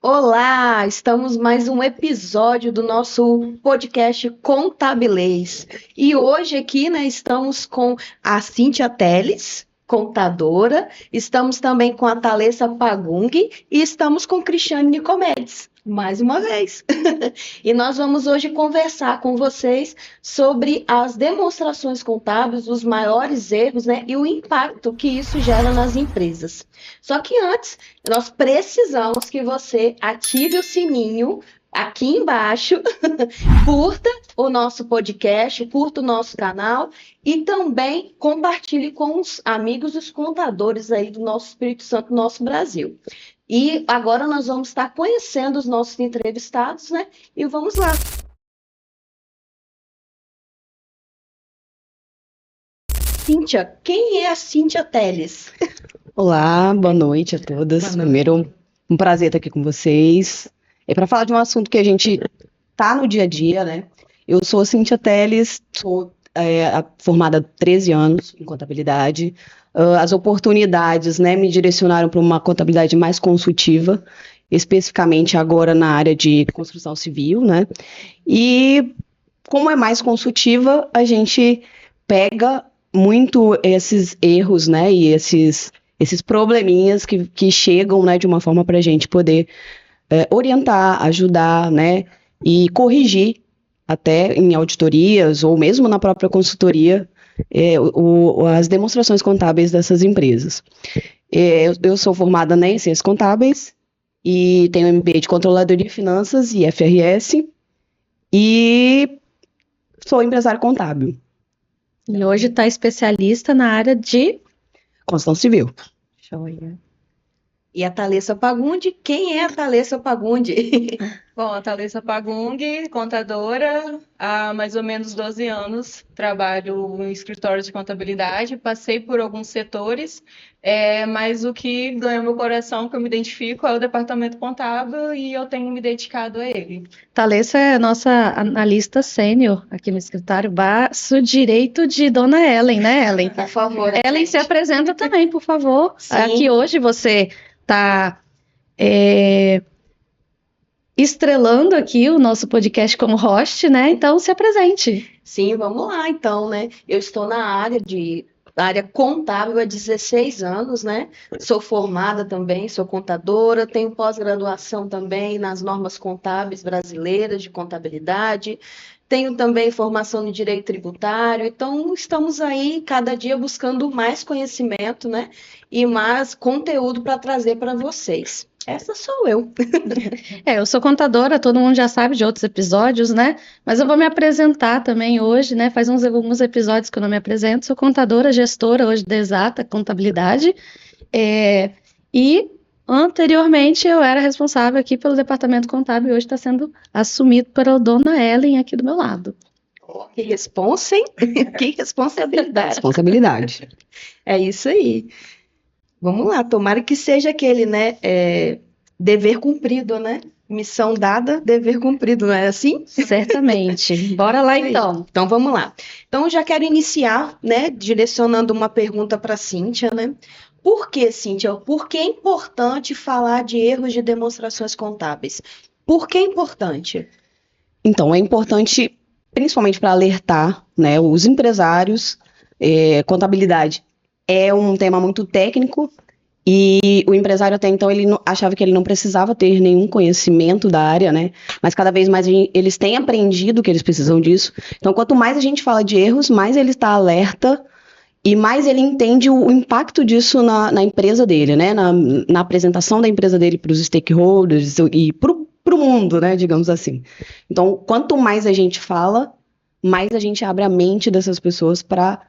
Olá, estamos mais um episódio do nosso podcast Contabilês. E hoje aqui, né, estamos com a Cíntia Teles, contadora, estamos também com a Thalessa Pagung e estamos com Cristiane Nicomedes, mais uma vez. E nós vamos hoje conversar com vocês sobre as demonstrações contábeis, os maiores erros, né, e o impacto que isso gera nas empresas. Só que antes, nós precisamos que você ative o sininho aqui embaixo, curta o nosso podcast, curta o nosso canal e também compartilhe com os amigos, os contadores aí do nosso Espírito Santo, do nosso Brasil. E agora nós vamos estar conhecendo os nossos entrevistados, né? E vamos lá. Cíntia, quem é a Cíntia Teles? Olá, boa noite a todas. Boa noite. Primeiro, um prazer estar aqui com vocês. É para falar de um assunto que a gente tá no dia a dia, né? Eu sou Cíntia Teles, sou formada há 13 anos em contabilidade. As oportunidades, né, me direcionaram para uma contabilidade mais consultiva, especificamente agora na área de construção civil, né? E como é mais consultiva, a gente pega muito esses erros, né, e esses probleminhas que chegam, né, de uma forma para a gente poder orientar, ajudar, né, e corrigir até em auditorias ou mesmo na própria consultoria as demonstrações contábeis dessas empresas. Eu sou formada, né, em Ciências Contábeis e tenho MBA de Controladoria de Finanças e FRS e sou empresário contábil. E hoje está especialista na área de Construção civil. joia. E a Thalessa Pagung, quem é a Thalessa Pagung? Bom, a Thalessa Pagung, contadora, há mais ou menos 12 anos, trabalho em escritórios de contabilidade, passei por alguns setores, mas o que ganha meu coração, que eu me identifico, é o departamento contábil e eu tenho me dedicado a ele. Thalessa é a nossa analista sênior aqui no escritório, braço direito de Dona Ellen, né, Ellen? Por favor. Ellen, se apresenta também, por favor. Sim. Aqui hoje você está estrelando aqui o nosso podcast como host, né? Então se apresente. Sim, vamos lá então, né? Eu estou na área contábil há 16 anos, né? Sou formada também, sou contadora, tenho pós-graduação também nas normas contábeis brasileiras de contabilidade, tenho também formação em direito tributário, então estamos aí cada dia buscando mais conhecimento, né? E mais conteúdo para trazer para vocês. Essa sou eu. Eu sou contadora, todo mundo já sabe de outros episódios, né? Mas eu vou me apresentar também hoje, né? Faz alguns episódios que eu não me apresento. Sou contadora, gestora hoje da Exata Contabilidade. E anteriormente eu era responsável aqui pelo departamento contábil e hoje está sendo assumido pela Dona Ellen aqui do meu lado. Que responsa, hein? Que responsabilidade. Responsabilidade. É isso aí. Vamos lá, tomara que seja aquele, né? Dever cumprido, né? Missão dada, dever cumprido, não é assim? Certamente. Bora lá então. Então vamos lá. Então eu já quero iniciar, né? Direcionando uma pergunta para a Cíntia, né? Por que, Cíntia? Por que é importante falar de erros de demonstrações contábeis? Por que é importante? Então, é importante, principalmente para alertar, né, os empresários. Contabilidade é um tema muito técnico e o empresário até então ele achava que ele não precisava ter nenhum conhecimento da área, né? Mas cada vez mais eles têm aprendido que eles precisam disso. Então, quanto mais a gente fala de erros, mais ele está alerta e mais ele entende o impacto disso na empresa dele, né? Na apresentação da empresa dele para os stakeholders e para o mundo, né? Digamos assim. Então, quanto mais a gente fala, mais a gente abre a mente dessas pessoas para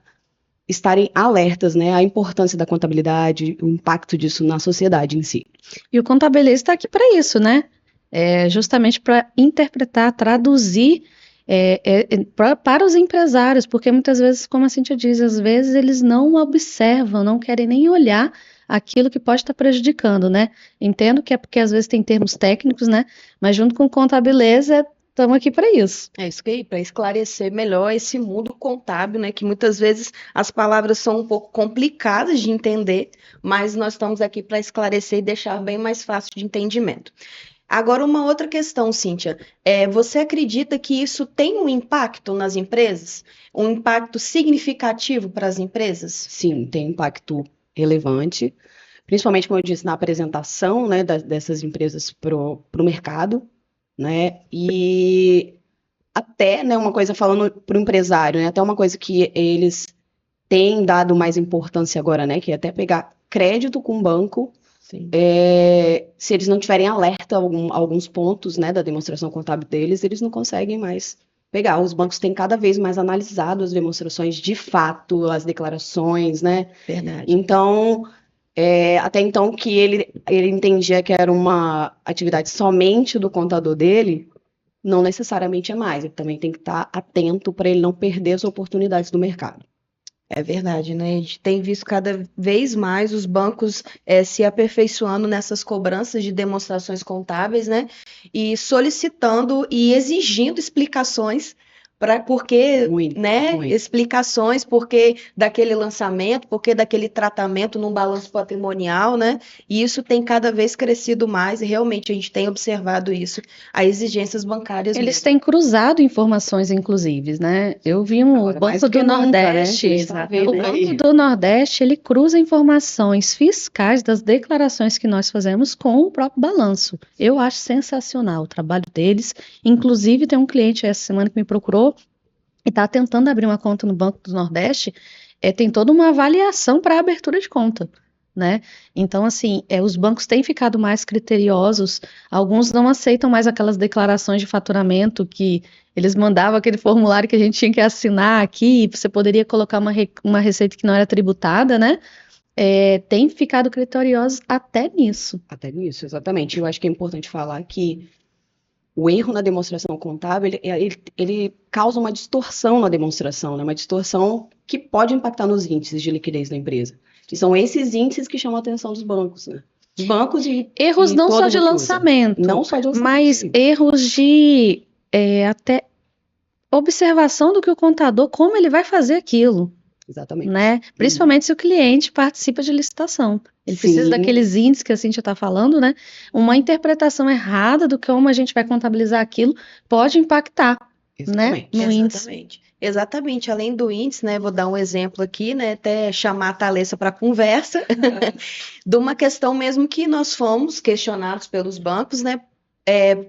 estarem alertas, né? A importância da contabilidade, o impacto disso na sociedade em si. E o contabilista está aqui para isso, né? Justamente para interpretar, traduzir para os empresários, porque muitas vezes, como a Cíntia diz, às vezes eles não observam, não querem nem olhar aquilo que pode estar prejudicando, né? Entendo que é porque às vezes tem termos técnicos, né? Mas junto com contabilidade, estamos aqui para isso. É isso aí, para esclarecer melhor esse mundo contábil, né? Que muitas vezes as palavras são um pouco complicadas de entender, mas nós estamos aqui para esclarecer e deixar bem mais fácil de entendimento. Agora, uma outra questão, Cíntia. Você acredita que isso tem um impacto nas empresas? Um impacto significativo para as empresas? Sim, tem impacto relevante, principalmente, como eu disse, na apresentação, né, dessas empresas para o mercado, né? E até, né, uma coisa falando para o empresário, né, até uma coisa que eles têm dado mais importância agora, né, que é até pegar crédito com o banco, Sim. se eles não tiverem alerta a alguns pontos, né, da demonstração contábil deles, eles não conseguem mais pegar. Os bancos têm cada vez mais analisado as demonstrações de fato, as declarações, né? Verdade. Então, até então que ele entendia que era uma atividade somente do contador dele, não necessariamente é mais. Ele também tem que estar atento para ele não perder as oportunidades do mercado. É verdade, né? A gente tem visto cada vez mais os bancos se aperfeiçoando nessas cobranças de demonstrações contábeis, né? E solicitando e exigindo explicações para porque, Muito, né? muito. Explicações porque daquele lançamento, porque daquele tratamento num balanço patrimonial, né? E isso tem cada vez crescido mais e realmente a gente tem observado isso, as exigências bancárias Eles mesmo. têm cruzado informações, inclusive, né? Eu vi o Agora, mais Banco do que do nunca, né? Nordeste, A gente tá vendo o aí. Banco do Nordeste, ele cruza informações fiscais das declarações que nós fazemos com o próprio balanço. Eu acho sensacional o trabalho deles. Inclusive, tem um cliente essa semana que me procurou e está tentando abrir uma conta no Banco do Nordeste. Tem toda uma avaliação para a abertura de conta, né? Então, assim, os bancos têm ficado mais criteriosos. Alguns não aceitam mais aquelas declarações de faturamento que eles mandavam aquele formulário que a gente tinha que assinar aqui, e você poderia colocar uma receita que não era tributada, né? Tem ficado criteriosos até nisso. Até nisso, exatamente. Eu acho que é importante falar que o erro na demonstração contábil, ele causa uma distorção na demonstração, né? Uma distorção que pode impactar nos índices de liquidez da empresa. E são esses índices que chamam a atenção dos bancos, né? Os bancos Erros e não todo só de mundo usa. lançamento, Não só de lançamento. mas erros de até observação do que o contador, como ele vai fazer aquilo, Exatamente. né? Principalmente se o cliente participa de licitação. Ele precisa Sim. daqueles índices que a Cíntia está falando, né? Uma interpretação errada do como a gente vai contabilizar aquilo pode impactar, né? Exatamente. No índice. Exatamente. Exatamente, além do índice, né? Vou dar um exemplo aqui, né? Até chamar a Thalessa para conversa, de uma questão mesmo que nós fomos questionados pelos bancos, né?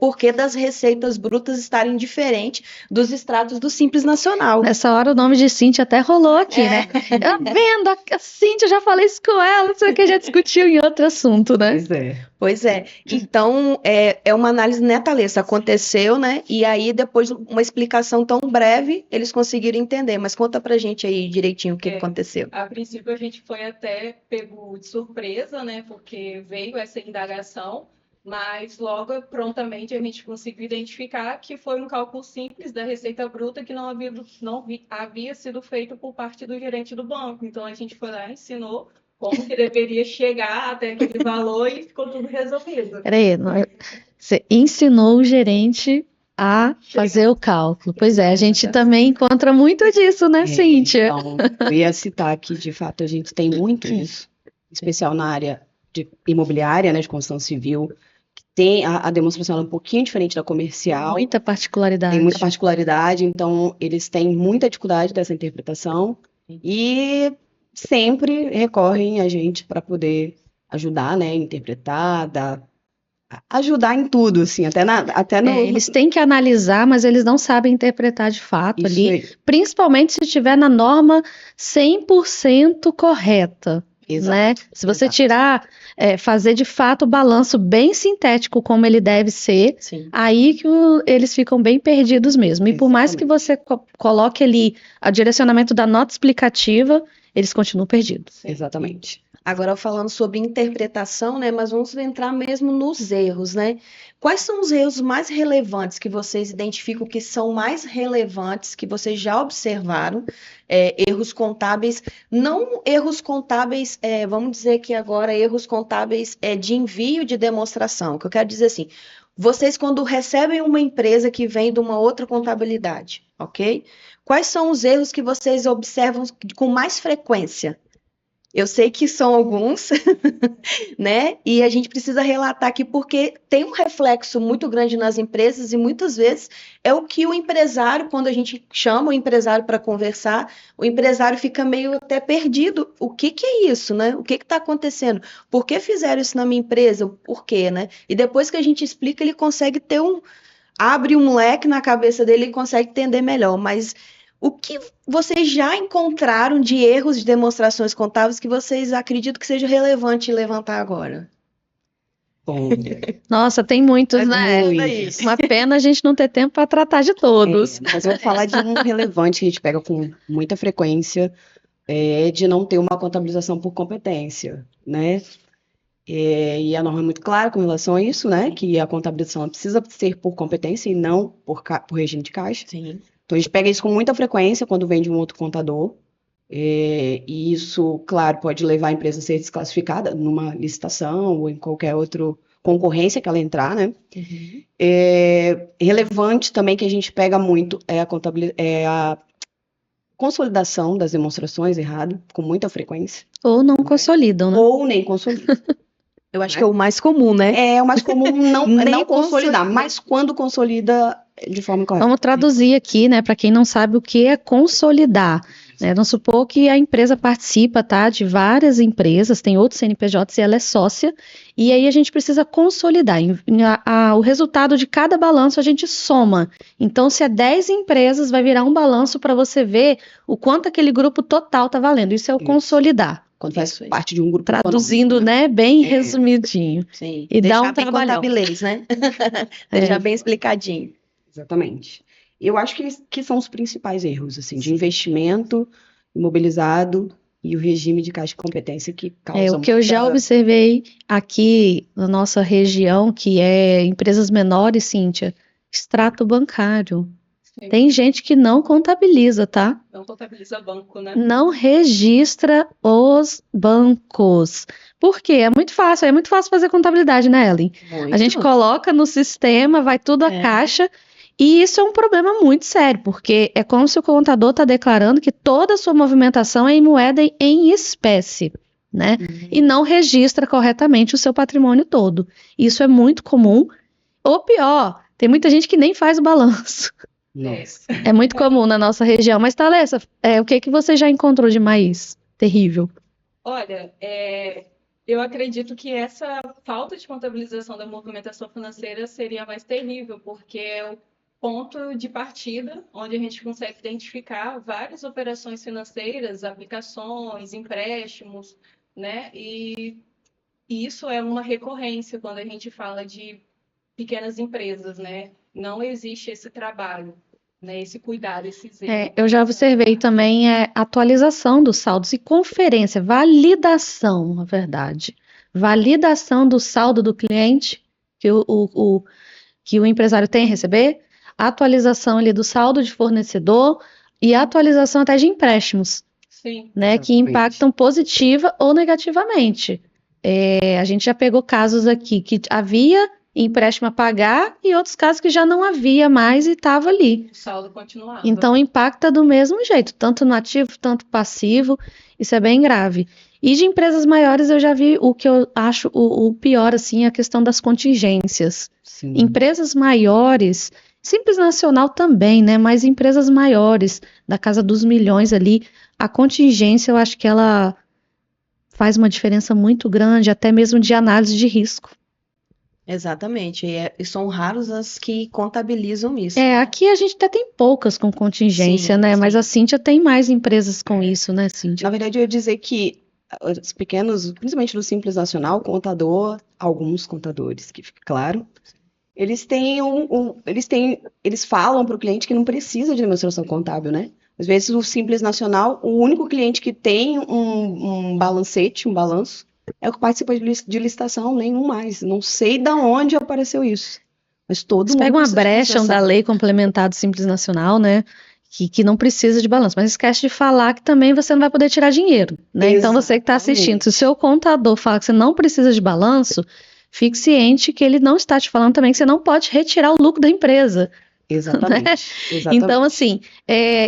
Porque das receitas brutas estarem diferentes dos extratos do Simples Nacional. Nessa hora o nome de Cíntia até rolou aqui, né? Eu vendo a Cíntia, eu já falei isso com ela, não sei o que, já discutiu em outro assunto, né? Pois é. Pois é. Então, é uma análise, né, Thalessa? Aconteceu, né? E aí, depois de uma explicação tão breve, eles conseguiram entender. Mas conta pra gente aí direitinho o que aconteceu. A princípio, a gente foi até pego de surpresa, né? Porque veio essa indagação, mas logo, prontamente, a gente conseguiu identificar que foi um cálculo simples da receita bruta que não havia sido feito por parte do gerente do banco. Então, a gente foi lá e ensinou como que deveria chegar até aquele valor e ficou tudo resolvido. Peraí, você ensinou o gerente a fazer o cálculo. Pois é, a gente também encontra muito disso, né, Cíntia? Então, eu ia citar que, de fato, a gente tem muito isso, em especial na área de imobiliária, né, de construção civil, que tem a demonstração um pouquinho diferente da comercial. Muita particularidade. Tem muita particularidade, então eles têm muita dificuldade dessa interpretação e sempre recorrem a gente para poder ajudar, né, interpretar, ajudar em tudo, assim, até no... Eles têm que analisar, mas eles não sabem interpretar de fato Isso ali, aí. principalmente se estiver na norma 100% correta. Exato. Né? Se você Exato. tirar, fazer de fato o balanço bem sintético como ele deve ser, Sim. aí que eles ficam bem perdidos mesmo. E por mais que você coloque ali o direcionamento da nota explicativa, eles continuam perdidos. Sim. Exatamente. Agora falando sobre interpretação, né? Mas vamos entrar mesmo nos erros, né? Quais são os erros mais relevantes que vocês identificam que são mais relevantes, que vocês já observaram? Erros contábeis, não erros contábeis, vamos dizer que agora erros contábeis de envio de demonstração, que eu quero dizer assim, vocês quando recebem uma empresa que vem de uma outra contabilidade, ok? Quais são os erros que vocês observam com mais frequência? Eu sei que são alguns, né? E a gente precisa relatar aqui porque tem um reflexo muito grande nas empresas e muitas vezes é o que o empresário, quando a gente chama o empresário para conversar, o empresário fica meio até perdido. O que que é isso, né? O que que está acontecendo? Por que fizeram isso na minha empresa? Por quê, né? E depois que a gente explica, ele consegue ter abre um leque na cabeça dele e consegue entender melhor. Mas o que vocês já encontraram de erros de demonstrações contábeis que vocês acreditam que seja relevante levantar agora? Bom, Nossa, tem muitos, é né? muitos. Uma pena a gente não ter tempo para tratar de todos. Mas eu vou falar de um relevante que a gente pega com muita frequência, de não ter uma contabilização por competência, né? E a norma é muito clara com relação a isso, né? Que a contabilização precisa ser por competência e não por regime de caixa. Sim. Então a gente pega isso com muita frequência quando vem de um outro contador. E isso, claro, pode levar a empresa a ser desclassificada numa licitação ou em qualquer outra concorrência que ela entrar, né? Uhum. Relevante também que a gente pega muito é a consolidação das demonstrações errado, com muita frequência, Ou não consolidam, né? ou nem consolida. Eu acho que é o mais comum, né? É o mais comum não Nem consolidar, consolida. mas quando consolida de forma incorreta. Vamos traduzir aqui, né, para quem não sabe o que é consolidar. Né? Vamos supor que a empresa participa, tá, de várias empresas, tem outros CNPJs e ela é sócia, e aí a gente precisa consolidar. O resultado de cada balanço a gente soma. Então, se é 10 empresas, vai virar um balanço para você ver o quanto aquele grupo total está valendo. Isso é o Isso. consolidar. Quando faz Isso aí. parte de um grupo Traduzindo, econômico, né, bem É. resumidinho. Sim. E dá Deixar um bem trabalhão. contabilês, né? É. Deixar bem explicadinho. Exatamente. Eu acho que são os principais erros, assim, de investimento imobilizado e o regime de caixa de competência que causa O que eu já observei aqui na nossa região, que é empresas menores, Cíntia, extrato bancário. Sim. Tem gente que não contabiliza, tá? Não contabiliza banco, né? Não registra os bancos. Por quê? É muito fácil fazer contabilidade, né, Ellen? A gente coloca no sistema, vai tudo a caixa, e isso é um problema muito sério, porque é como se o contador está declarando que toda a sua movimentação é em moeda em espécie, né? E não registra corretamente o seu patrimônio todo. Isso é muito comum. Ou pior, tem muita gente que nem faz o balanço. Nossa. É muito comum na nossa região. Mas, Thalessa, o que você já encontrou de mais terrível? Olha, eu acredito que essa falta de contabilização da movimentação financeira seria mais terrível, porque é o ponto de partida onde a gente consegue identificar várias operações financeiras, aplicações, empréstimos, né? E isso é uma recorrência quando a gente fala de pequenas empresas, né? Não existe esse trabalho, né? Esse cuidado, esse zelo. Eu já observei também atualização dos saldos e conferência, validação, na verdade. Validação do saldo do cliente que o empresário tem a receber, atualização ali do saldo de fornecedor e atualização até de empréstimos, Sim. né, que impactam positiva ou negativamente. A gente já pegou casos aqui que havia empréstimo a pagar e outros casos que já não havia mais e estava ali. O saldo continuava. Então impacta do mesmo jeito, tanto no ativo, tanto passivo, isso é bem grave. E de empresas maiores eu já vi o que eu acho o pior, assim, a questão das contingências. Sim. Empresas maiores, Simples Nacional também, né? Mas empresas maiores, da casa dos milhões ali, a contingência eu acho que ela faz uma diferença muito grande, até mesmo de análise de risco. Exatamente. E são raros as que contabilizam isso. Aqui a gente até tem poucas com contingência, Sim, né? sim. Mas a Cíntia tem mais empresas com isso, né, Cíntia? Na verdade, eu ia dizer que os pequenos, principalmente do Simples Nacional, alguns contadores, que fica claro, eles falam para o cliente que não precisa de demonstração contábil, né? Às vezes o Simples Nacional, o único cliente que tem um balancete, um balanço, é o que participa de licitação, nenhum mais. Não sei de onde apareceu isso. Mas todo Você mundo pega uma precisa de brecha da licitação. lei complementar do Simples Nacional, né? Que não precisa de balanço, mas esquece de falar que também você não vai poder tirar dinheiro, né? Então você que está assistindo, se o seu contador fala que você não precisa de balanço, fique ciente que ele não está te falando também que você não pode retirar o lucro da empresa. Exatamente. Então, assim,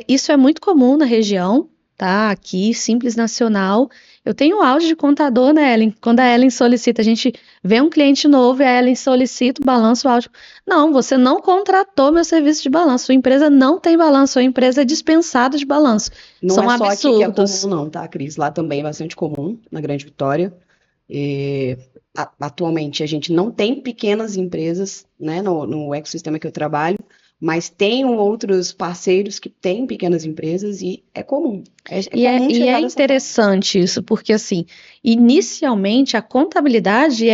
isso é muito comum na região, tá? Aqui, Simples Nacional. Eu tenho áudio de contador, né, Ellen? Quando a Ellen solicita, a gente vê um cliente novo e a Ellen solicita o balanço, o áudio. Não, você não contratou meu serviço de balanço. Sua empresa não tem balanço, sua empresa é dispensada de balanço. Não São é só aqui que é absurdos. comum, não, tá, Cris? Lá também é bastante comum, na Grande Vitória. Atualmente, a gente não tem pequenas empresas, né, no ecossistema que eu trabalho, mas tem outros parceiros que têm pequenas empresas e é comum. É comum E chegar é dessa forma. interessante isso, porque assim, inicialmente a contabilidade,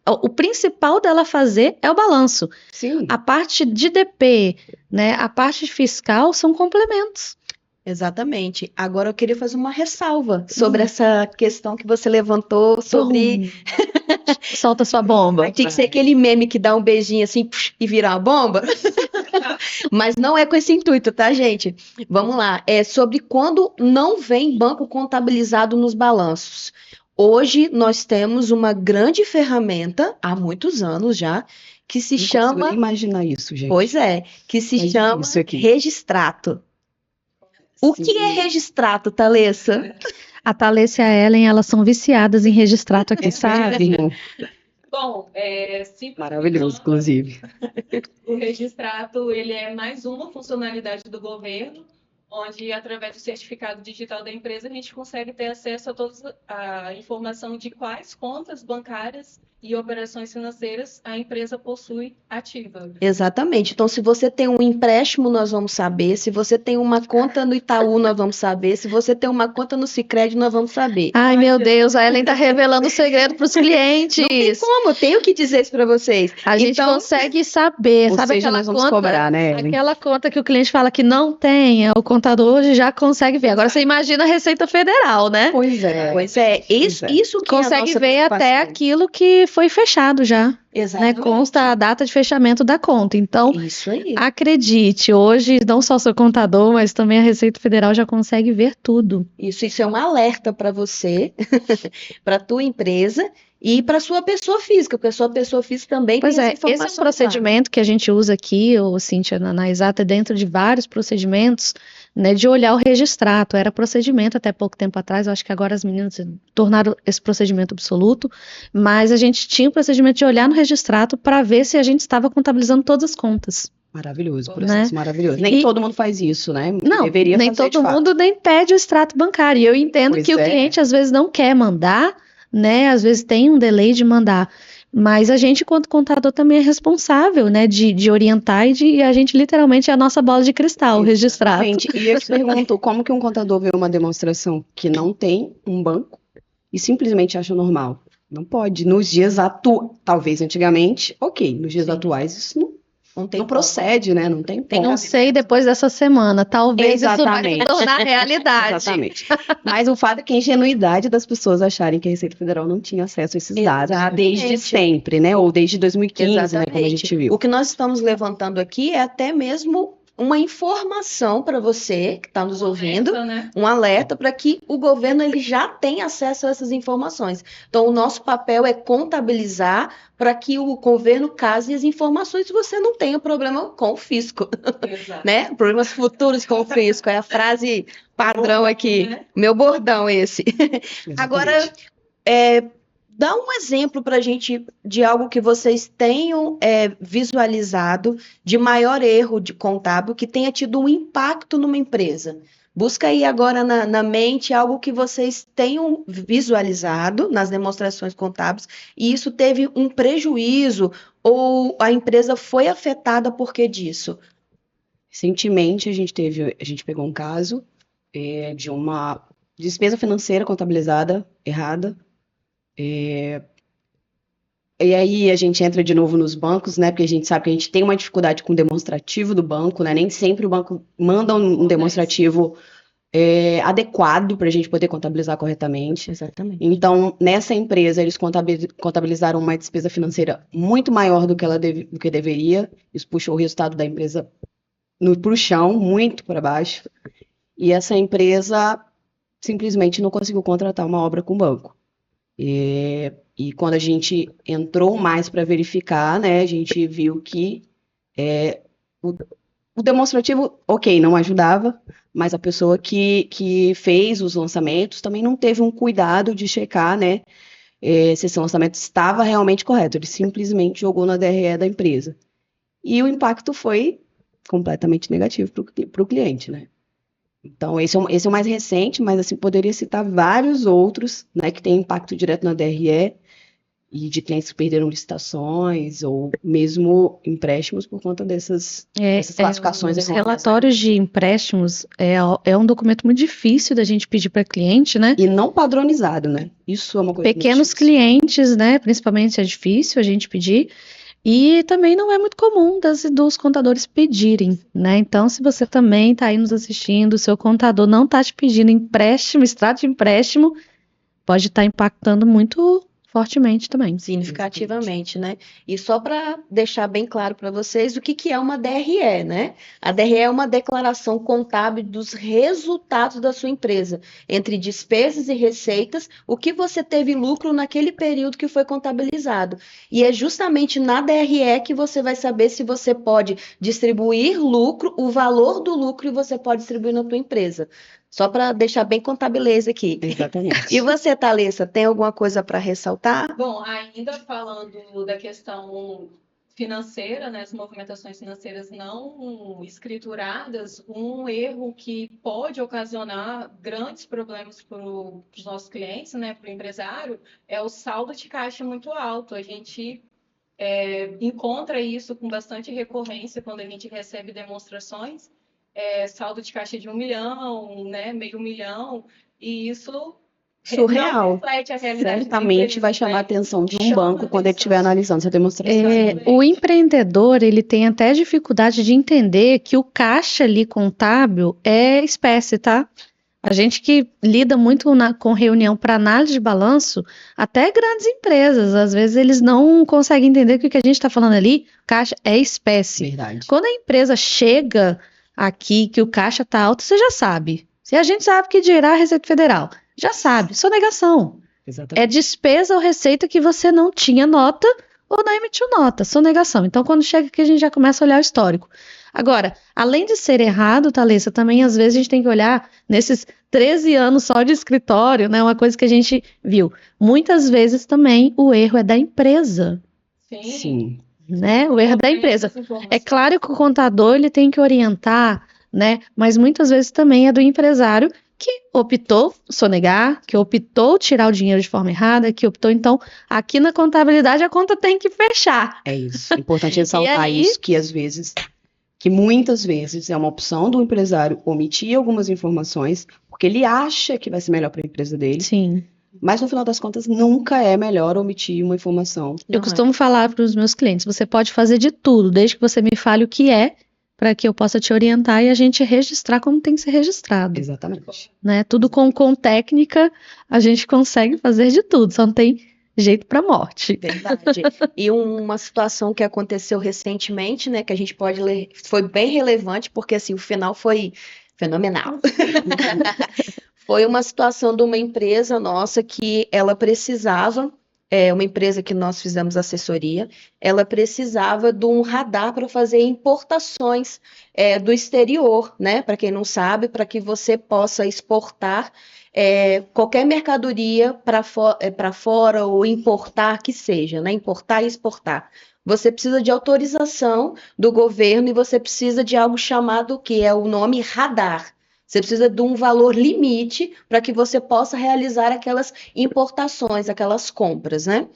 o principal dela fazer é o balanço. Sim, A parte de DP, né, a parte fiscal são complementos. Exatamente. Agora eu queria fazer uma ressalva sobre essa questão que você levantou sobre. Solta sua bomba. Tem que ser aquele meme que dá um beijinho assim psh, e vira uma bomba. Mas não é com esse intuito, tá, gente? Vamos lá. É sobre quando não vem banco contabilizado nos balanços. Hoje nós temos uma grande ferramenta, há muitos anos já, que se não consigo chama. nem imaginar isso, gente. Pois é, que se É chama difícil aqui. Registrato. O que é Sim. registrato, Thalessa? A Thalessa e a Ellen, elas são viciadas em registrato aqui, sabe? Bom, simplesmente Maravilhoso, falando, inclusive. o Registrato, ele é mais uma funcionalidade do governo, onde, através do certificado digital da empresa, a gente consegue ter acesso a toda a informação de quais contas bancárias e operações financeiras a empresa possui ativa. Exatamente. Então, se você tem um empréstimo, nós vamos saber. Se você tem uma conta no Itaú, nós vamos saber. Se você tem uma conta no Sicredi, nós vamos saber. Ai, meu Deus, a Ellen tá revelando o segredo para os clientes. Não tem como, eu tenho que dizer isso para vocês. A gente Então, consegue saber, Ou sabe seja, aquela nós vamos conta, cobrar, né, Ellen? aquela conta que o cliente fala que não tem, o contador hoje já consegue ver. Agora você imagina a Receita Federal, né? Pois é. pois é, isso, Pois é. isso que é a Consegue nossa ver até preocupação. aquilo que foi fechado já, né? Exatamente. Consta a data de fechamento da conta. Então, Isso aí. acredite, hoje não só o seu contador, mas também a Receita Federal já consegue ver tudo. Isso é um alerta para você, para a tua empresa e para a sua pessoa física, porque a sua pessoa física também Pois tem é, essa informação. esse é um procedimento que a gente usa aqui, ô, Cíntia, na Exata, dentro de vários procedimentos, né, de olhar o registrato. Era procedimento até pouco tempo atrás, eu acho que agora as meninas tornaram esse procedimento absoluto, mas a gente tinha o procedimento de olhar no registrato para ver se a gente estava contabilizando todas as contas. Maravilhoso, Né? processo maravilhoso. Nem E- todo mundo faz isso, né? Não, Deveria nem fazer, de todo fato. mundo nem pede o extrato bancário. E eu entendo Pois que o é. cliente às vezes não quer mandar, né? Às vezes tem um delay de mandar. Mas a gente, enquanto contador, também é responsável, né? De orientar e a gente literalmente é a nossa bola de cristal, o registrado. Gente, e eu te pergunto, como que um contador vê uma demonstração que não tem um banco e simplesmente acha normal? Não pode. Nos dias atuais, talvez antigamente, ok. Nos dias Sim. atuais isso Não tem não procede, né? Não tem como. Não sei depois dessa semana. Talvez isso vai se Exatamente. tornar realidade. Exatamente. Mas o fato é que a ingenuidade das pessoas acharem que a Receita Federal não tinha acesso a esses dados Exatamente. desde sempre, né? Ou desde 2015, né? Como a gente viu. O que nós estamos levantando aqui é até mesmo uma informação para você que está nos ouvindo, Alerta, né? um alerta para que o governo ele já tenha acesso a essas informações. Então, o nosso papel é contabilizar para que o governo case as informações e você não tenha problema com o fisco, Exato. né? Problemas futuros com o fisco, é a frase padrão aqui, Né? meu bordão esse. Agora, Exatamente. dá um exemplo para a gente de algo que vocês tenham visualizado de maior erro de contábil que tenha tido um impacto numa empresa. Busca aí agora na mente algo que vocês tenham visualizado nas demonstrações contábeis e isso teve um prejuízo ou a empresa foi afetada por que disso? Recentemente, a gente pegou um caso de uma despesa financeira contabilizada errada. E aí a gente entra de novo nos bancos, né? Porque a gente sabe que a gente tem uma dificuldade com o demonstrativo do banco, né? Nem sempre o banco manda um demonstrativo adequado para a gente poder contabilizar corretamente. Exatamente. Então, nessa empresa, eles contabilizaram uma despesa financeira muito maior do que deveria. Isso puxou o resultado da empresa para o chão, muito para baixo. E essa empresa simplesmente não conseguiu contratar uma obra com o banco. E quando a gente entrou mais para verificar, né, a gente viu que o O demonstrativo, ok, não ajudava, mas a pessoa que fez os lançamentos também não teve um cuidado de checar, né, se esse lançamento estava realmente correto. Ele simplesmente jogou na DRE da empresa. E o impacto foi completamente negativo para o cliente, né? Então, esse é o mais recente, mas assim, poderia citar vários outros, né, que têm impacto direto na DRE e de clientes que perderam licitações ou mesmo empréstimos por conta dessas classificações Os errôneas, né? relatórios de empréstimos é um documento muito difícil da gente pedir para cliente, né? E não padronizado, né? Isso é uma coisa muito Pequenos difícil. clientes, né? Principalmente é difícil a gente pedir. E também não é muito comum dos contadores pedirem, né? Então, se você também está aí nos assistindo, o seu contador não está te pedindo empréstimo, extrato de empréstimo, pode estar impactando muito fortemente também. Significativamente, né? E só para deixar bem claro para vocês o que é uma DRE, né? A DRE é uma declaração contábil dos resultados da sua empresa, entre despesas e receitas, o que você teve lucro naquele período que foi contabilizado. E é justamente na DRE que você vai saber se você pode distribuir lucro, o valor do lucro e você pode distribuir na tua empresa. Só para deixar bem contabileza aqui. Exatamente. E você, Thalissa, tem alguma coisa para ressaltar? Bom, ainda falando da questão financeira, né, as movimentações financeiras não escrituradas, um erro que pode ocasionar grandes problemas para os nossos clientes, né, para o empresário, é o saldo de caixa muito alto. A gente encontra isso com bastante recorrência quando a gente recebe demonstrações, saldo de caixa de 1 milhão, né, meio milhão, e isso Surreal. não reflete a realidade da Certamente empresa, vai chamar a né? atenção de um Chama banco quando ele atenção. estiver analisando essa demonstração. O empreendedor, ele tem até dificuldade de entender que o caixa ali contábil é espécie, tá? A gente que lida muito com reunião para análise de balanço, até grandes empresas, às vezes eles não conseguem entender que o que a gente está falando ali, caixa é espécie. Verdade. Quando a empresa chega aqui, que o caixa está alto, você já sabe. Se a gente sabe que dirá a Receita Federal, já sabe, sonegação. Exatamente. É despesa ou receita que você não tinha nota ou não emitiu nota, sonegação. Então, quando chega aqui, a gente já começa a olhar o histórico. Agora, além de ser errado, Thalissa, também às vezes a gente tem que olhar nesses 13 anos só de escritório, né? Uma coisa que a gente viu. Muitas vezes também o erro é da empresa, Sim. né? O erro é da empresa. É claro que o contador ele tem que orientar, né? Mas muitas vezes também é do empresário que optou sonegar, que optou tirar o dinheiro de forma errada, que optou, então, aqui na contabilidade a conta tem que fechar. É isso. É importante ressaltar aí? isso, que muitas vezes é uma opção do empresário omitir algumas informações, porque ele acha que vai ser melhor para a empresa dele, Sim. mas no final das contas nunca é melhor omitir uma informação. Eu costumo falar para os meus clientes, você pode fazer de tudo, desde que você me fale o que é, para que eu possa te orientar e a gente registrar como tem que ser registrado. Exatamente. Né? Tudo com técnica, a gente consegue fazer de tudo, só não tem jeito para morte. Verdade. E uma situação que aconteceu recentemente, né, que a gente pode ler, foi bem relevante, porque assim, o final foi fenomenal. Foi uma situação de uma empresa nossa que ela precisava, uma empresa que nós fizemos assessoria, ela precisava de um radar para fazer importações do exterior, né? Para quem não sabe, para que você possa exportar qualquer mercadoria para fora ou importar que seja, né? Importar e exportar. Você precisa de autorização do governo e você precisa de algo chamado, que é o nome radar. Você precisa de um valor limite para que você possa realizar aquelas importações, aquelas compras, né?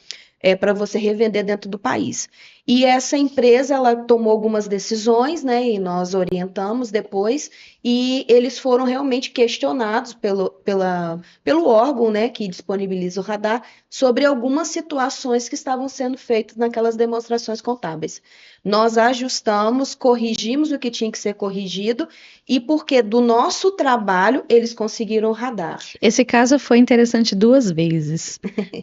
Para você revender dentro do país. E essa empresa, ela tomou algumas decisões, né? E nós orientamos depois, e eles foram realmente questionados pelo órgão, né? Que disponibiliza o radar, sobre algumas situações que estavam sendo feitas naquelas demonstrações contábeis. Nós ajustamos, corrigimos o que tinha que ser corrigido, e porque do nosso trabalho, eles conseguiram o radar. Esse caso foi interessante 2 vezes.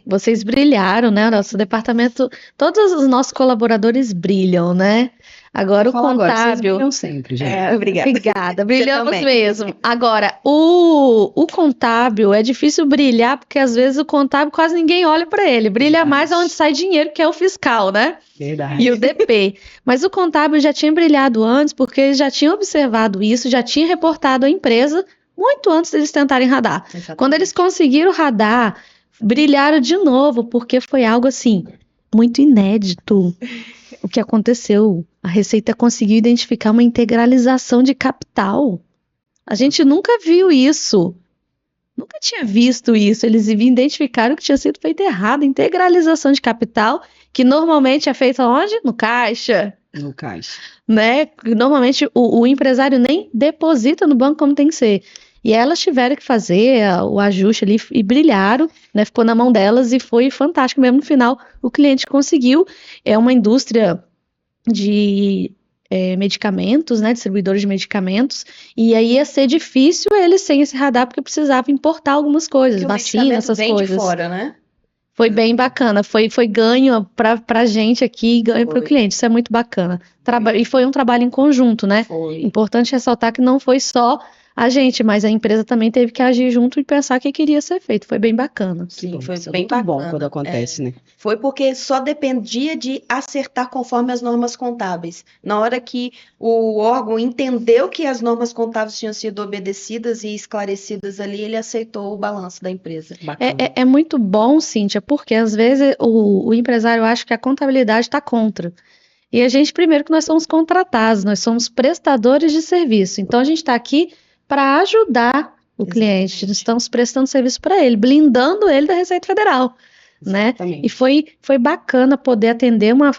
Vocês brilharam, né? O nosso departamento, todos os nossos colaboradores colaboradores brilham, né? Agora o Fala agora, vocês contábil. brilham sempre, gente. Obrigada. Obrigada, brilhamos também. mesmo. Agora, o contábil é difícil brilhar, porque às vezes o contábil quase ninguém olha para ele. Brilha Verdade. mais onde sai dinheiro, que é o fiscal, né? Verdade. E o DP. Mas o contábil já tinha brilhado antes, porque ele já tinha observado isso, já tinha reportado à empresa muito antes deles tentarem radar. Quando eles conseguiram radar, brilharam de novo, porque foi algo assim, muito inédito. O que aconteceu? A Receita conseguiu identificar uma integralização de capital. A gente nunca viu isso. Nunca tinha visto isso. Eles identificaram que tinha sido feita errado. Integralização de capital, que normalmente é feita onde? No caixa, No caixa. né? Normalmente o empresário nem deposita no banco como tem que ser. E elas tiveram que fazer o ajuste ali e brilharam, né? Ficou na mão delas e foi fantástico mesmo. No final, o cliente conseguiu. É uma indústria de medicamentos, né? Distribuidores de medicamentos. E aí ia ser difícil eles sem esse radar, porque precisava importar algumas coisas, Porque o vacina, medicamento essas vem de coisas. fora, né? Foi bem bacana, foi ganho pra gente aqui e ganho para o Foi. cliente, isso é muito bacana. E foi um trabalho em conjunto, né? Foi. Importante ressaltar que não foi só a gente, mas a empresa também teve que agir junto e pensar o que queria ser feito, foi bem bacana. Sim, Bom, foi isso é bem muito bom bacana. quando acontece, né? Foi porque só dependia de acertar conforme as normas contábeis. Na hora que o órgão entendeu que as normas contábeis tinham sido obedecidas e esclarecidas ali, ele aceitou o balanço da empresa. Bacana. É muito bom, Cíntia, porque às vezes o empresário acha que a contabilidade está contra. E a gente, primeiro, que nós somos contratados, nós somos prestadores de serviço. Então, a gente está aqui para ajudar o cliente. Exatamente. Nós estamos prestando serviço para ele, blindando ele da Receita Federal, né? Exatamente. E foi bacana poder atender uma,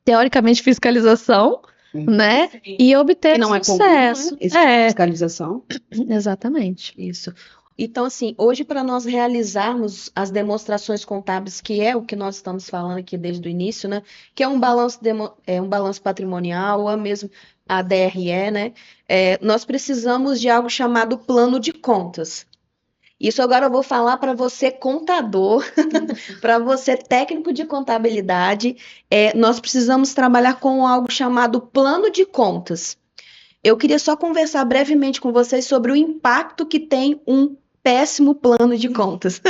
teoricamente, fiscalização, né? E obter Que não é comum, sucesso. né? Esse tipo de fiscalização. Exatamente. Isso. Então, assim, hoje, para nós realizarmos as demonstrações contábeis, que é o que nós estamos falando aqui desde o início, né? Que é um balanço, um balanço patrimonial, ou mesmo a DRE, né? Nós precisamos de algo chamado plano de contas. Isso agora eu vou falar para você, contador, para você, técnico de contabilidade. Nós precisamos trabalhar com algo chamado plano de contas. Eu queria só conversar brevemente com vocês sobre o impacto que tem um péssimo plano de contas.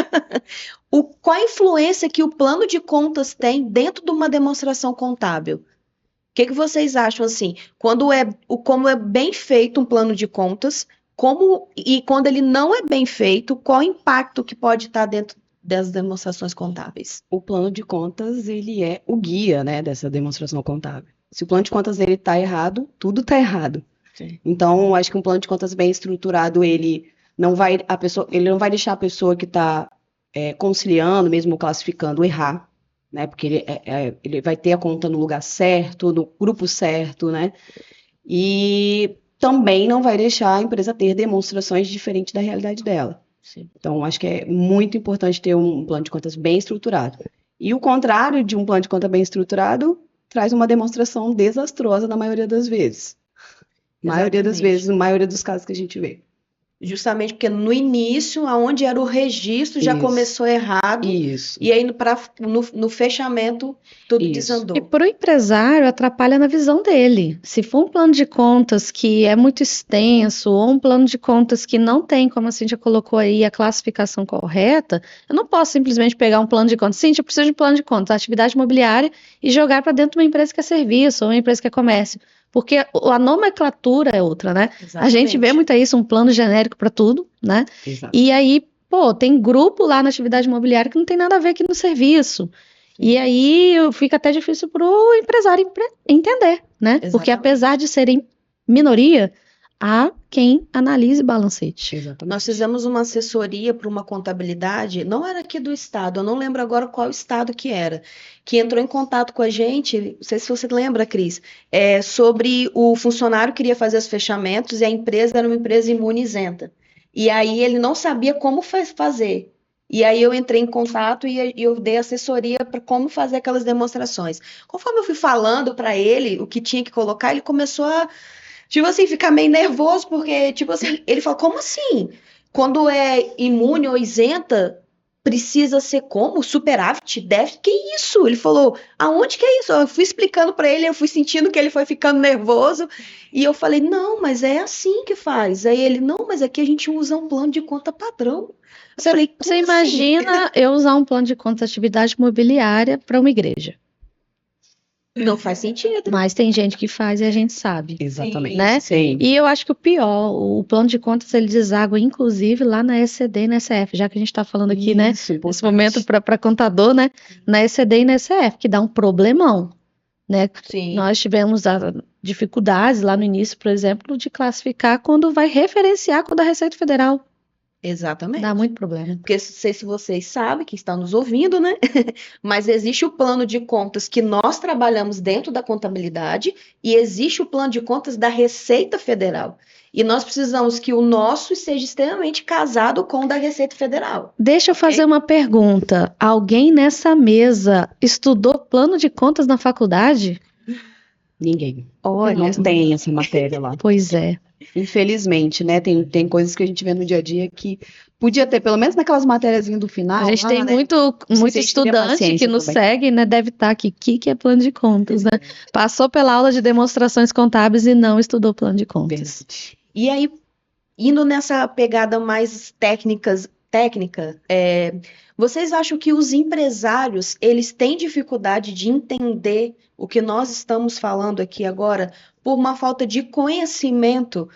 Qual a influência que o plano de contas tem dentro de uma demonstração contábil? O que vocês acham assim? Como é bem feito um plano de contas, e quando ele não é bem feito, qual o impacto que pode estar dentro das demonstrações contábeis? O plano de contas, ele é o guia, né, dessa demonstração contábil. Se o plano de contas ele está errado, tudo está errado. Sim. Então, acho que um plano de contas bem estruturado, ele não vai deixar a pessoa que está conciliando, mesmo classificando, errar, né? Porque ele vai ter a conta no lugar certo, no grupo certo, né? E também não vai deixar a empresa ter demonstrações diferentes da realidade dela. Sim. Então, acho que é muito importante ter um plano de contas bem estruturado. E o contrário de um plano de conta bem estruturado traz uma demonstração desastrosa na maioria das vezes. Maioria das vezes, na maioria dos casos que a gente vê. Justamente porque no início, aonde era o registro, já Isso. começou errado. Isso. E aí, no fechamento, tudo Isso. desandou. E para o empresário, atrapalha na visão dele. Se for um plano de contas que é muito extenso, ou um plano de contas que não tem, como a Cíntia colocou aí, a classificação correta, eu não posso simplesmente pegar um plano de contas. Cíntia, eu preciso de um plano de contas, atividade imobiliária, e jogar para dentro de uma empresa que é serviço, ou uma empresa que é comércio. Porque a nomenclatura é outra, né? A gente vê muito isso, um plano genérico para tudo, né? Exato. E aí, tem grupo lá na atividade imobiliária que não tem nada a ver aqui no serviço. E aí fica até difícil para o empresário entender, né? Exatamente. Porque apesar de serem minoria, há quem analise balancete. Exatamente. Nós fizemos uma assessoria para uma contabilidade, não era aqui do estado, eu não lembro agora qual estado que era, que entrou em contato com a gente, não sei se você lembra, Cris, sobre o funcionário que queria fazer os fechamentos e a empresa era uma empresa imune isenta. E aí ele não sabia como fazer. E aí eu entrei em contato e eu dei assessoria para como fazer aquelas demonstrações. Conforme eu fui falando para ele o que tinha que colocar, ele começou a, tipo assim, ficar meio nervoso, porque, tipo assim, ele falou, como assim? Quando é imune ou isenta, precisa ser como? Superávit? Déficit? Que isso? Ele falou, aonde que é isso? Eu fui explicando para ele, eu fui sentindo que ele foi ficando nervoso, e eu falei, não, mas é assim que faz. Aí ele, não, mas aqui a gente usa um plano de conta padrão. Eu falei, como Você assim? imagina eu usar um plano de contas de atividade imobiliária para uma igreja. Não faz sentido. Mas tem gente que faz e a gente sabe. Exatamente. Né? Sim. E eu acho que o pior, o plano de contas, ele deságua, inclusive, lá na ECD e na ECF, já que a gente está falando aqui, né, Isso, nesse importante. momento para contador, né, na ECD e na ECF, que dá um problemão, né? Sim. Nós tivemos dificuldades lá no início, por exemplo, de classificar quando vai referenciar quando a Receita Federal. Exatamente. Dá muito problema. Porque não sei se vocês sabem, que estão nos ouvindo, né? Mas existe o plano de contas que nós trabalhamos dentro da contabilidade e existe o plano de contas da Receita Federal. E nós precisamos que o nosso seja extremamente casado com o da Receita Federal. Deixa eu fazer uma pergunta. Alguém nessa mesa estudou plano de contas na faculdade? Ninguém. Olha, Não tem essa matéria lá. Pois é. Infelizmente, né? Tem coisas que a gente vê no dia a dia que podia ter, pelo menos naquelas matérias do final. A gente lá, tem né? muito se muito vocês teriam estudante que paciência nos também. segue, né? Deve estar aqui. O que é plano de contas, né? Passou pela aula de demonstrações contábeis e não estudou plano de contas. Verdade. e aí, indo nessa pegada mais técnica, vocês acham que os empresários, eles têm dificuldade de entender o que nós estamos falando aqui agora por uma falta de conhecimento,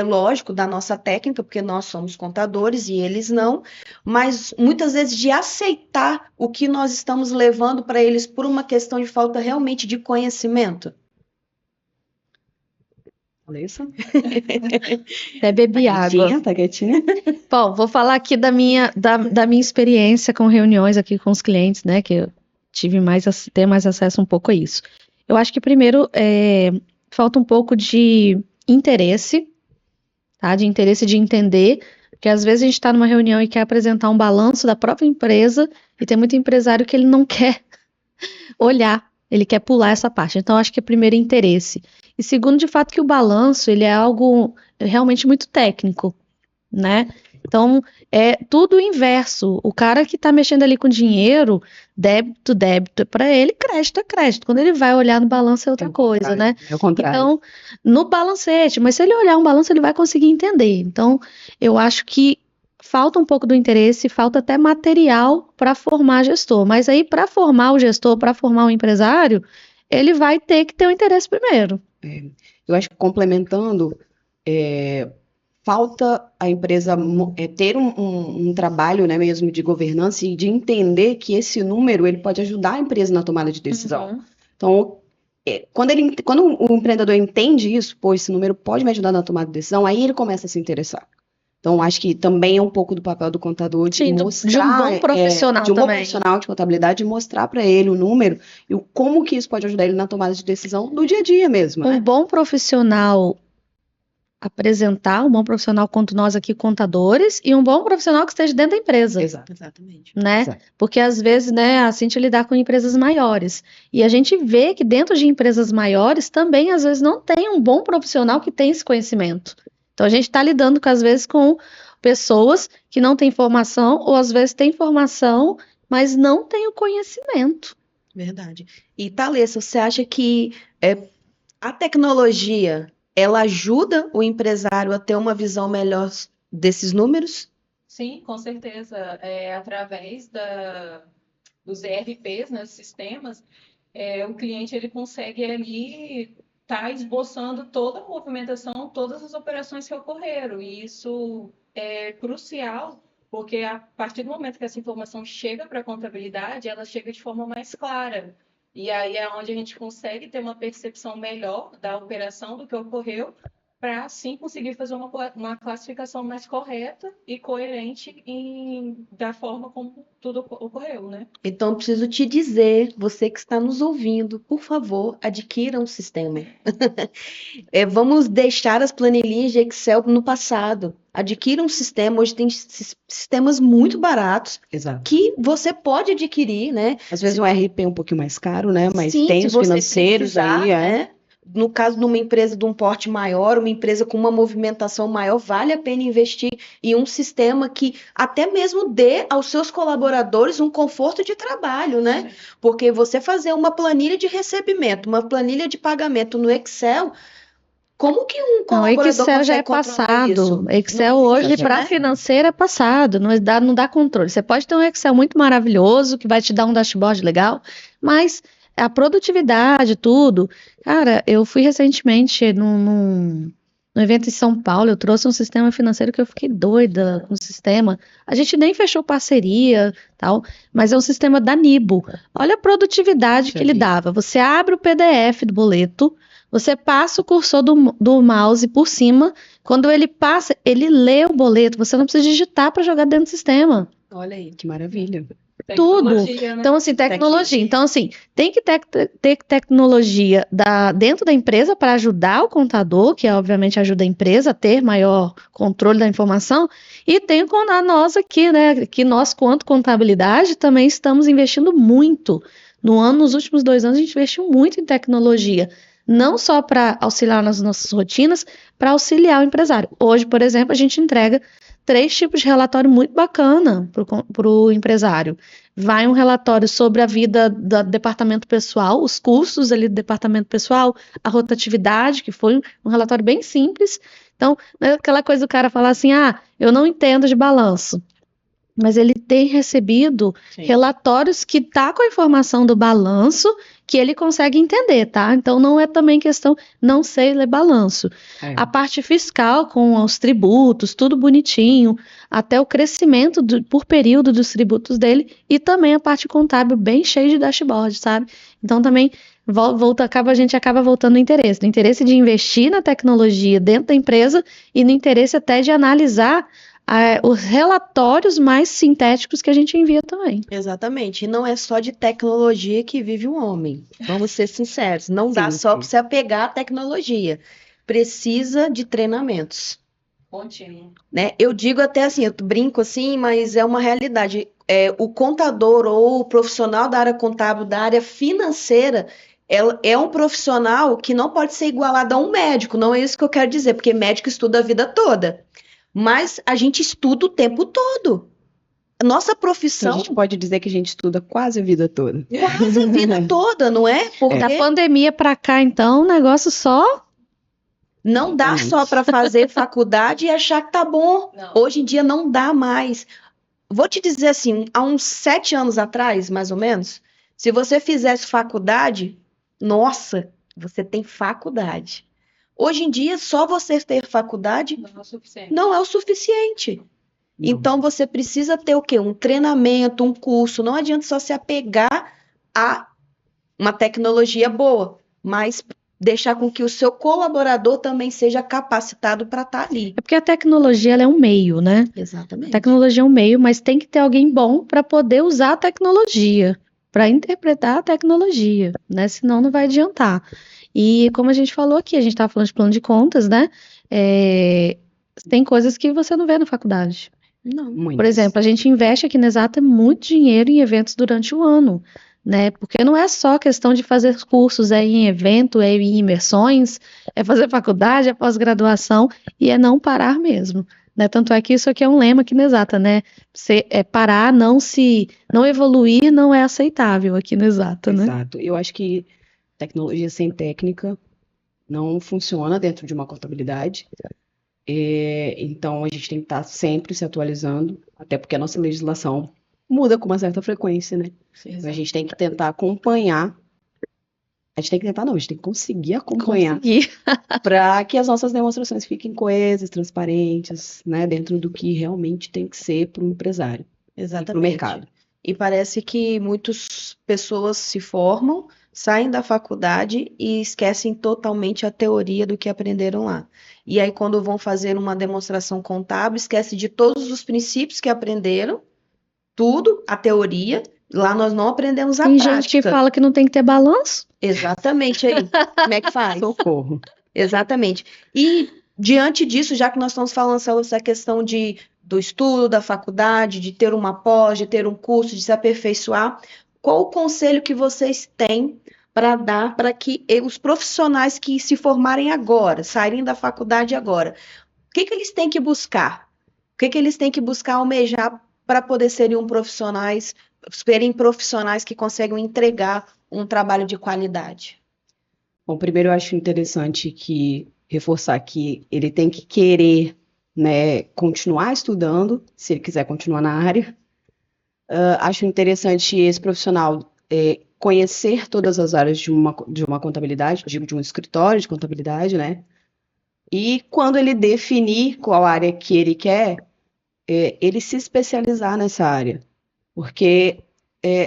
lógico, da nossa técnica, porque nós somos contadores e eles não, mas muitas vezes de aceitar o que nós estamos levando para eles por uma questão de falta realmente de conhecimento? Alessa? Até bebi água. Tá quietinha? Bom, vou falar aqui da minha experiência com reuniões aqui com os clientes, né? Que eu tive ter mais acesso um pouco a isso. Eu acho que primeiro falta um pouco de interesse, tá? De interesse de entender, porque às vezes a gente está numa reunião e quer apresentar um balanço da própria empresa e tem muito empresário que ele não quer olhar, ele quer pular essa parte. Então, eu acho que é primeiro interesse. E segundo, de fato, que o balanço, ele é algo realmente muito técnico, né? Então, é tudo o inverso. O cara que está mexendo ali com dinheiro, débito é para ele, crédito é crédito. Quando ele vai olhar no balanço é outra coisa, né? É o contrário. Então, no balancete, mas se ele olhar um balanço, ele vai conseguir entender. Então, eu acho que falta um pouco do interesse, falta até material para formar gestor. Mas aí, para formar o gestor, para formar o empresário, ele vai ter que ter o interesse primeiro. Eu acho que complementando, falta a empresa ter um trabalho, né, mesmo de governança e de entender que esse número ele pode ajudar a empresa na tomada de decisão. Uhum. Então, quando o empreendedor entende isso, pô, esse número pode me ajudar na tomada de decisão, aí ele começa a se interessar. Então, acho que também é um pouco do papel do contador de Sim, mostrar, de um bom profissional de um bom também. profissional de contabilidade, de mostrar para ele o número e como que isso pode ajudar ele na tomada de decisão do dia a dia mesmo, Um né? bom profissional apresentar, um bom profissional quanto nós aqui, contadores, e um bom profissional que esteja dentro da empresa. Exato. Exatamente. Né? Exato. Porque às vezes, né, a Cintia lidar com empresas maiores. E a gente vê que dentro de empresas maiores também, às vezes, não tem um bom profissional que tem esse conhecimento. Então, a gente está lidando, às vezes, com pessoas que não têm formação, ou às vezes têm formação, mas não têm o conhecimento. Verdade. E Thalessa, você acha que a tecnologia ela ajuda o empresário a ter uma visão melhor desses números? Sim, com certeza. Através dos ERPs, né, sistemas, o cliente ele consegue ali estar esboçando toda a movimentação, todas as operações que ocorreram. E isso é crucial, porque a partir do momento que essa informação chega para a contabilidade, ela chega de forma mais clara. E aí é onde a gente consegue ter uma percepção melhor da operação, do que ocorreu, para assim conseguir fazer uma classificação mais correta e coerente da forma como tudo ocorreu, né? Então, preciso te dizer, você que está nos ouvindo, por favor, adquira um sistema. Vamos deixar as planilhas de Excel no passado. Adquira um sistema. Hoje tem sistemas muito baratos Exato. que você pode adquirir, né? Às vezes um RP um pouquinho mais caro, né? Mas Sim, tem se os você financeiros precisar, aí, né? no caso de uma empresa de um porte maior, uma empresa com uma movimentação maior, vale a pena investir em um sistema que até mesmo dê aos seus colaboradores um conforto de trabalho, né? Porque você fazer uma planilha de recebimento, uma planilha de pagamento no Excel, como que um Não, colaborador Excel já é consegue controlar passado. isso? Excel Não hoje existe, para né? financeira é passado, não dá controle. Você pode ter um Excel muito maravilhoso que vai te dar um dashboard legal, mas a produtividade, tudo. Cara, eu fui recentemente num evento em São Paulo, eu trouxe um sistema financeiro que eu fiquei doida com o sistema. A gente nem fechou parceria, tal, mas é um sistema da Nibo. Olha a produtividade que ele dava. Você abre o PDF do boleto, você passa o cursor do mouse por cima. Quando ele passa, ele lê o boleto. Você não precisa digitar para jogar dentro do sistema. Olha aí, que maravilha. Tudo. Tecnologia, né? Então, assim, tecnologia. Então, assim, tem que ter tecnologia dentro da empresa para ajudar o contador, que obviamente ajuda a empresa a ter maior controle da informação. E tem a nós aqui, né? Que nós, quanto contabilidade, também estamos investindo muito. Nos últimos 2 anos, a gente investiu muito em tecnologia. Não só para auxiliar nas nossas rotinas, para auxiliar o empresário. Hoje, por exemplo, a gente entrega 3 tipos de relatório muito bacana para o empresário. Vai um relatório sobre a vida do departamento pessoal, os custos ali do departamento pessoal, a rotatividade, que foi um relatório bem simples. Então, não é aquela coisa do cara falar assim, eu não entendo de balanço. Mas ele tem recebido relatórios que tá com a informação do balanço que ele consegue entender, tá? Então não é também questão não sei ler balanço. A parte fiscal com os tributos, tudo bonitinho, até o crescimento por período dos tributos dele e também a parte contábil bem cheia de dashboard, sabe? Então também a gente acaba voltando no interesse de investir na tecnologia dentro da empresa e no interesse até de analisar os relatórios mais sintéticos que a gente envia também. Exatamente. E não é só de tecnologia que vive um homem. Vamos ser sinceros. Não dá só para você apegar à tecnologia. Precisa de treinamentos. Contínuo. Né? Eu digo até assim, eu brinco assim, mas é uma realidade. O contador ou o profissional da área contábil, da área financeira, é um profissional que não pode ser igualado a um médico. Não é isso que eu quero dizer, porque médico estuda a vida toda. Mas a gente estuda o tempo todo. Nossa Então, profissão a gente pode dizer que a gente estuda quase a vida toda. quase a vida toda, não é? Porque Da pandemia para cá, então, o negócio só... não dá só para fazer faculdade e achar que tá bom. Não. Hoje em dia não dá mais. Vou te dizer assim, há uns 7 anos atrás, mais ou menos, se você fizesse faculdade, nossa, você tem faculdade. Hoje em dia, só você ter faculdade Não é o suficiente. não é o suficiente. Não. Então, você precisa ter o quê? Um treinamento, um curso. Não adianta só se apegar a uma tecnologia boa, mas deixar com que o seu colaborador também seja capacitado para estar ali. É porque a tecnologia ela é um meio, né? A Exatamente. tecnologia é um meio, mas tem que ter alguém bom para poder usar a tecnologia, para interpretar a tecnologia, né? Senão não vai adiantar. E como a gente falou aqui, a gente estava falando de plano de contas, né? Tem coisas que você não vê na faculdade. Não. Por exemplo, a gente investe aqui na Exata muito dinheiro em eventos durante o ano, né? Porque não é só questão de fazer cursos em evento, em imersões, é fazer faculdade, é pós-graduação e é não parar mesmo, né? Tanto é que isso aqui é um lema aqui na Exata, né? Parar, não evoluir não é aceitável aqui na Exata, né? Exato. Eu acho que tecnologia sem técnica não funciona dentro de uma contabilidade. Então, a gente tem que estar sempre se atualizando, até porque a nossa legislação muda com uma certa frequência, né? Então, a gente tem que tentar acompanhar. A gente tem que tentar, não, a gente tem que conseguir acompanhar Conseguir. para que as nossas demonstrações fiquem coesas, transparentes, né? Dentro do que realmente tem que ser para o empresário e para o Exatamente. mercado. E parece que muitas pessoas se formam, saem da faculdade e esquecem totalmente a teoria do que aprenderam lá. E aí, quando vão fazer uma demonstração contábil, esquece de todos os princípios que aprenderam, tudo, a teoria. Lá nós não aprendemos a Tem prática. gente que fala que não tem que ter balanço. Exatamente aí. Como é que faz? Socorro. Exatamente. E diante disso, já que nós estamos falando sobre essa questão do estudo, da faculdade, de ter uma pós, de ter um curso, de se aperfeiçoar, qual o conselho que vocês têm para dar para que os profissionais que se formarem agora, saírem da faculdade agora, o que eles têm que buscar? O que eles têm que buscar almejar para poder serem profissionais que conseguem entregar um trabalho de qualidade? Bom, primeiro eu acho interessante reforçar que ele tem que querer, né, continuar estudando, se ele quiser continuar na área. Acho interessante esse profissional conhecer todas as áreas de uma contabilidade, digo, de um escritório de contabilidade, né? E quando ele definir qual área que ele quer, ele se especializar nessa área. Porque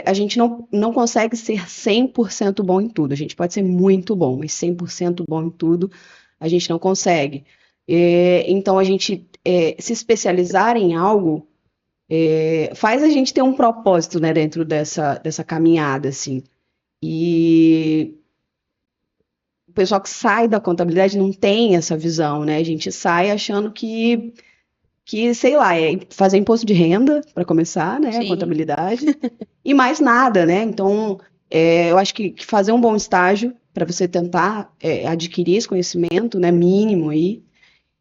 a gente não consegue ser 100% bom em tudo. A gente pode ser muito bom, mas 100% bom em tudo a gente não consegue. Então, a gente se especializar em algo faz a gente ter um propósito, né, dentro dessa caminhada, assim. E o pessoal que sai da contabilidade não tem essa visão, né? A gente sai achando que sei lá, fazer imposto de renda, para começar, né, a Sim. contabilidade, e mais nada, né? Então, eu acho que fazer um bom estágio para você tentar adquirir esse conhecimento, né, mínimo aí,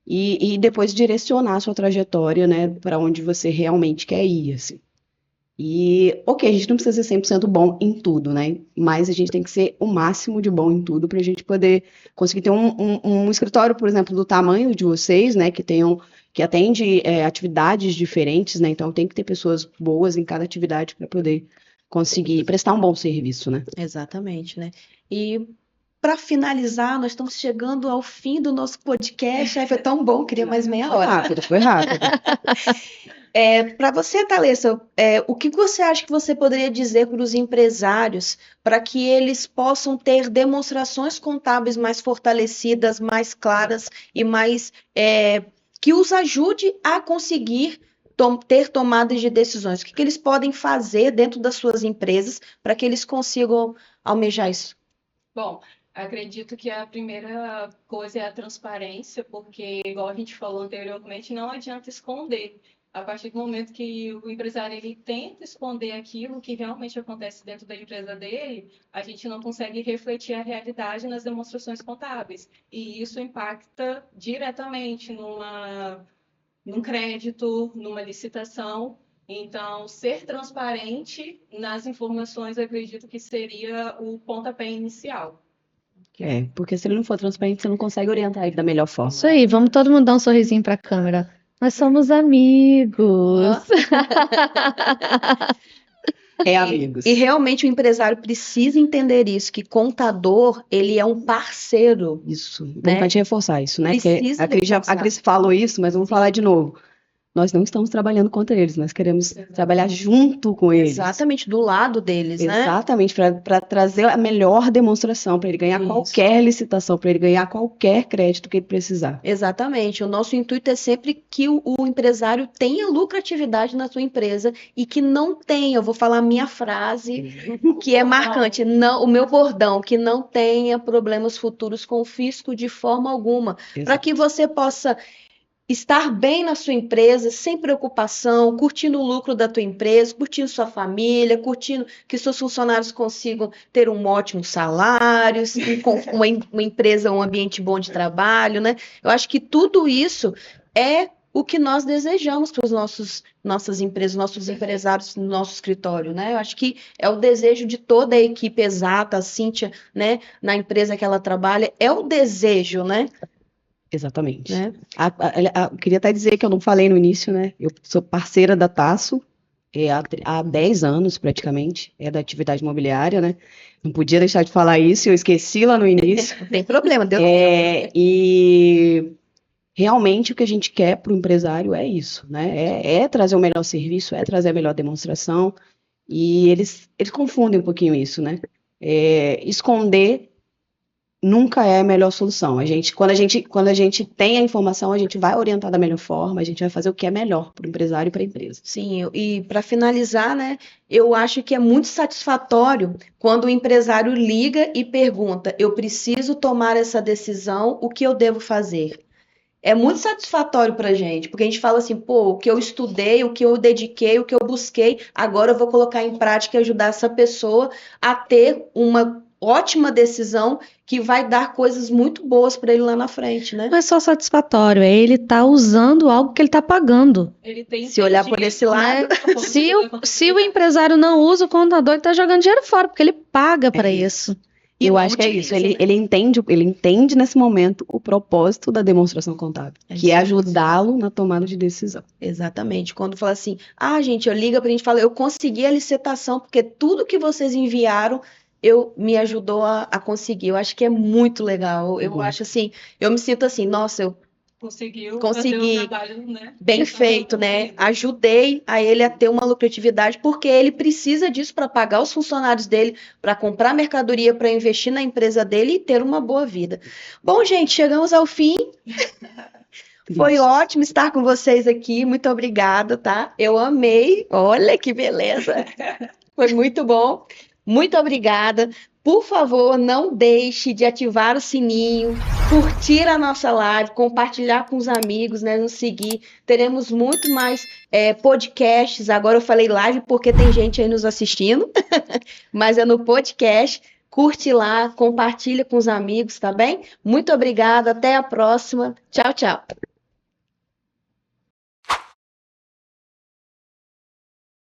e depois direcionar a sua trajetória, né, para onde você realmente quer ir, assim. E, ok, a gente não precisa ser 100% bom em tudo, né? Mas a gente tem que ser o máximo de bom em tudo para a gente poder conseguir ter um escritório, por exemplo, do tamanho de vocês, né? Que atende atividades diferentes, né? Então tem que ter pessoas boas em cada atividade para poder conseguir prestar um bom serviço, né? Exatamente, né? E para finalizar, nós estamos chegando ao fim do nosso podcast. Ai, foi tão bom, queria mais meia Foi hora. rápido, foi rápido. Para você, Thalessa, o que você acha que você poderia dizer para os empresários para que eles possam ter demonstrações contábeis mais fortalecidas, mais claras e mais que os ajude a conseguir ter tomadas de decisões? O que eles podem fazer dentro das suas empresas para que eles consigam almejar isso? Bom, acredito que a primeira coisa é a transparência, porque, igual a gente falou anteriormente, não adianta esconder. A partir do momento que o empresário ele tenta esconder aquilo que realmente acontece dentro da empresa dele, a gente não consegue refletir a realidade nas demonstrações contábeis. E isso impacta diretamente num crédito, numa licitação. Então, ser transparente nas informações, eu acredito que seria o pontapé inicial. Porque se ele não for transparente, você não consegue orientar ele da melhor forma. Isso aí, vamos todo mundo dar um sorrisinho para a câmera. Nós somos amigos. Amigos. E realmente o empresário precisa entender isso, que contador, ele é um parceiro. Isso, né? importante reforçar isso, né? Porque Precisa a Cris falou isso, mas vamos falar de novo. Nós não estamos trabalhando contra eles, nós queremos trabalhar junto com eles. Exatamente, do lado deles, né? Exatamente, para trazer a melhor demonstração, para ele ganhar Isso. qualquer licitação, para ele ganhar qualquer crédito que ele precisar. Exatamente. O nosso intuito é sempre que o empresário tenha lucratividade na sua empresa e que não tenha, eu vou falar a minha frase, que é marcante, não, o meu bordão, que não tenha problemas futuros com o fisco de forma alguma, para que você possa estar bem na sua empresa, sem preocupação, curtindo o lucro da tua empresa, curtindo sua família, curtindo que seus funcionários consigam ter um ótimo salário, com uma empresa, um ambiente bom de trabalho, né? Eu acho que tudo isso é o que nós desejamos para as nossas empresas, nossos empresários no nosso escritório, né? Eu acho que é o desejo de toda a equipe exata, a Cíntia, né, na empresa que ela trabalha, é o desejo, né? Exatamente. Né? Queria até dizer que eu não falei no início, né? Eu sou parceira da Tasso há 10 anos, praticamente, da atividade imobiliária, né? Não podia deixar de falar isso, eu esqueci lá no início. Não tem problema, deu E realmente o que a gente quer para o empresário é isso, né? É trazer o melhor serviço, é trazer a melhor demonstração, e eles confundem um pouquinho isso, né? Esconder nunca é a melhor solução. Quando a gente tem a informação, a gente vai orientar da melhor forma, a gente vai fazer o que é melhor para o empresário e para a empresa. Sim, e para finalizar, né, eu acho que é muito satisfatório quando o empresário liga e pergunta: eu preciso tomar essa decisão, o que eu devo fazer? É muito satisfatório para a gente, porque a gente fala assim, pô, o que eu estudei, o que eu dediquei, o que eu busquei, agora eu vou colocar em prática e ajudar essa pessoa a ter uma ótima decisão que vai dar coisas muito boas para ele lá na frente, né? Não é só satisfatório, é ele tá usando algo que ele tá pagando. Ele tem Se olhar por esse lado, Se o empresário não usa o contador, ele tá jogando dinheiro fora, porque ele paga para isso. e Eu não acho que é isso. utiliza, né? Ele entende nesse momento o propósito da demonstração contábil, É que é isso. ajudá-lo na tomada de decisão. Exatamente. Quando fala assim, gente, eu ligo pra gente e fala, eu consegui a licitação, porque tudo que vocês enviaram, me ajudou a conseguir. Eu acho que é muito legal. Eu acho assim, eu me sinto assim, nossa, eu conseguiu Consegui. fazer o trabalho, né? bem feito, né? Ajudei a ele a ter uma lucratividade, porque ele precisa disso para pagar os funcionários dele, para comprar mercadoria, para investir na empresa dele e ter uma boa vida. Bom, gente, chegamos ao fim. Foi ótimo estar com vocês aqui. Muito obrigada, tá? Eu amei. Olha que beleza. Foi muito bom. Muito obrigada. Por favor, não deixe de ativar o sininho, curtir a nossa live, compartilhar com os amigos, né? Nos seguir. Teremos muito mais podcasts. Agora eu falei live porque tem gente aí nos assistindo, mas é no podcast. Curte lá, compartilha com os amigos, tá bem? Muito obrigada. Até a próxima. Tchau, tchau.